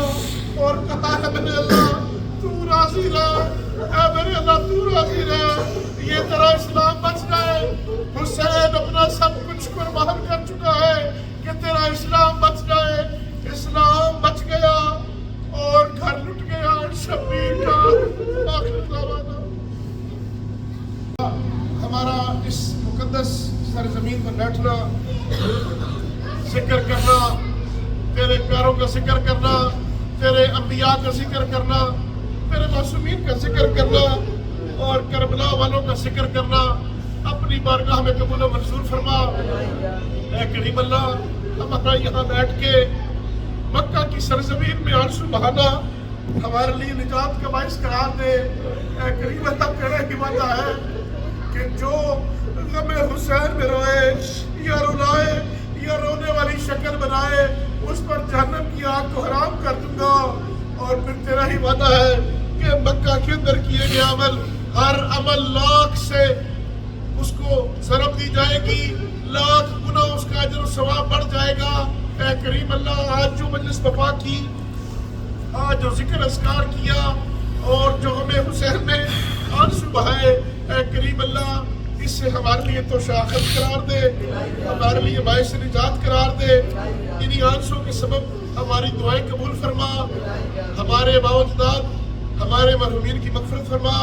اور کہا ہے میرے اللہ تو راضی رہ، اے میرے اللہ تو راضی رہ، یہ تیرا اسلام بچ جائے۔ حسین اپنا سب کچھ قربان کر چکا ہے کہ تیرا اسلام بچ جائے۔ اسلام بچ گیا اور گھر لٹ گیا۔ شبیر کا آخر زمانہ ہمارا اس مقدس سرزمین پر بیٹھنا، ذکر کرنا، تیرے پیاروں کا ذکر کرنا، تیرے انبیاء کا ذکر کرنا، تیرے معصومین کا ذکر کرنا اور کربلا والوں کا ذکر کرنا اپنی بارگاہ میں قبول و منظور فرما۔ اے کریم اللہ، ہمارا یہاں بیٹھ کے مکہ کی سرزمین میں آنسو بہانا ہمارے لیے نجات کا باعث قرار دے۔ اے کریم اللہ، تیرا ہی وعدہ ہے کہ جو غم حسین میں روئے یا رلائے یا رونے والی شکل بنائے، اس پر جہنم کی آگ کو حرام کر دوں گا۔ اور پھر تیرا ہی وعدہ ہے کہ مکہ کے اندر کیے گئے عمل، ہر عمل لاکھ سے اس کو ضرب دی جائے گی، لاکھ گنا اس کا اجر و ثواب بڑھ جائے گا۔ اے کریم اللہ، آج جو مجلس وفا کی، آج جو ذکر اذکار کیا اور جو ہمیں حسین میں آنسو بہائے، اے کریم اللہ اس سے ہمارے لیے تو شاخت قرار دے، ہمارے لیے باعث نجات قرار دے۔ انہی آنسوں کے سبب ہماری دعائیں قبول فرما، ہمارے باوجداد ہمارے مرحومین کی مغفرت فرما،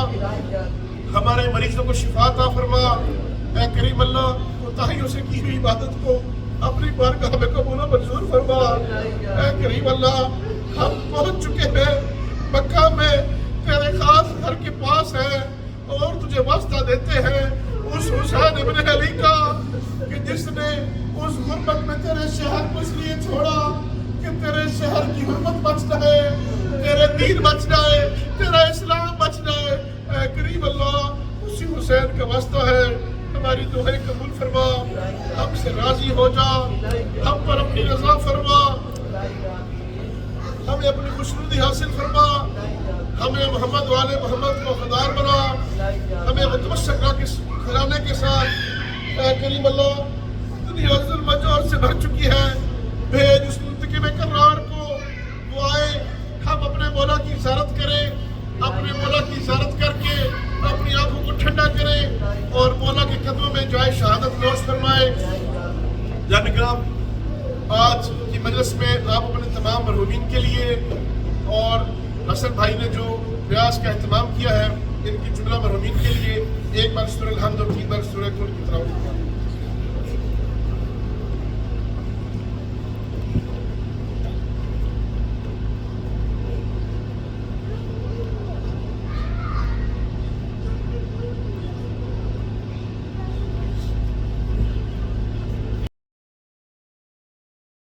ہمارے مریضوں کو شفا عطا فرما۔ اے کریم اللہ، کوتاہیوں سے کی ہوئی عبادت کو اپنی بارگاہ میں قبول و منظور فرما۔ اے کریم اللہ، ہم پہنچ چکے ہیں مکہ میں، تیرے خاص گھر کے پاس ہیں اور تجھے واسطہ دیتے ہیں اس حسین ابن علی کا کہ جس نے اس غربت میں تیرے شہر کو اس لیے چھوڑا کہ تیرے شہر کی حرمت بچ جائے، تیرے دین بچ جائے، تیرا اسلام بچ جائے۔ اے کریم اللہ، اسی حسین کا واسطہ ہے، ہماری دعائیں قبول فرما، ہم سے راضی ہو جا، ہم پر اپنی رضا فرما، ہمیں اپنی خوشنودی حاصل فرما، ہمیں محمد والے محمد کو وفادار بنا، ہمیں متمسک کے گھرانے کے ساتھ۔ اے کریم اللہ، دنیا ظلم و جور سے بھر چکی ہے، بھیج اس منتقم کرار کو، وہ آئے، ہم اپنے مولا کی زیارت کریں، اپنے مولا کی زیارت کر کے اپنی آنکھوں کو ٹھنڈا کریں اور مولا کے قدموں میں جائے شہادت نوش فرمائے۔ جان کرام، آج کی مجلس میں آپ اپنے تمام مرحومین کے لیے اور حسن بھائی نے جو ریاض کا اہتمام کیا ہے ان کی جملہ مرحومین کے لیے ایک بار سورہ الحمد اور 3 بار سورہ